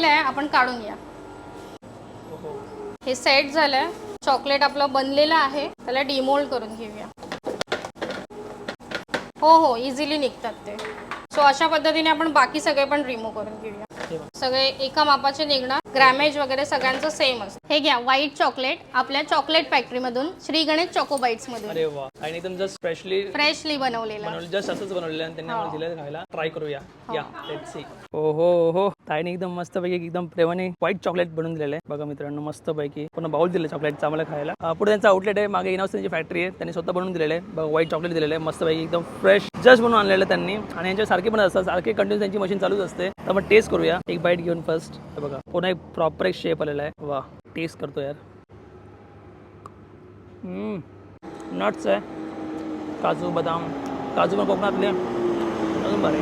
आहे आपण काढून या. हे सेट झालंय. चॉकलेट आपलं बनलेलं आहे, त्याला डिमोल्ड करून घेऊया. हो इझिली निघतात ते. सो अशा पद्धतीने आपण बाकी सगळे पण रिमूव्ह करून घेऊया. सगळे एका मापाचे निघणार. ग्रॅमेज वगैरे सगळ्यांचं सेम असतं. हे घ्या व्हाईट चॉकलेट आपल्या चॉकलेट फॅक्टरी मधून, श्री गणेश चॉको बाईट्स मधून. अरे वा, आणि एकदम जस्ट फ्रेशली बनवलेलं. जस्ट असंच बनवलेलं आणि त्यांनी आम्हाला दिलं खायला. ट्राय करूया. या लेट्स सी. हो ताईने एकदम मस्त पैकी एकदम प्रेमाने व्हाईट चॉकलेट बनवून दिलेलं आहे. बघा मित्रांनो, मस्त पैकी पूर्ण बाउल दिलं चॉकलेटचं आम्हाला खायला. पुढे त्यांचा आउटलेट आहे, मागे इनहाऊस त्यांची फॅक्टरी आहे, त्यांनी स्वतः बनवून दिलेलं आहे. बघा व्हाईट चॉकलेट दिलेलं आहे मस्त पैकी एकदम फ्रेश जस्ट बनवून आणलेलं त्यांनी. आणि यांच्या सारखे पण असतात, सारखे कंटिन्यू त्यांची मशीन चालूच असते. तर आपण टेस्ट करूया एक बाईट घेऊन फर्स्ट. बघा पुन्हा एक प्रॉपर एक शेप आलेला आहे. वा, टेस्ट करतो यार. नट्स आहे, काजू बदाम, काजू पण कोकणातले अजून बरे.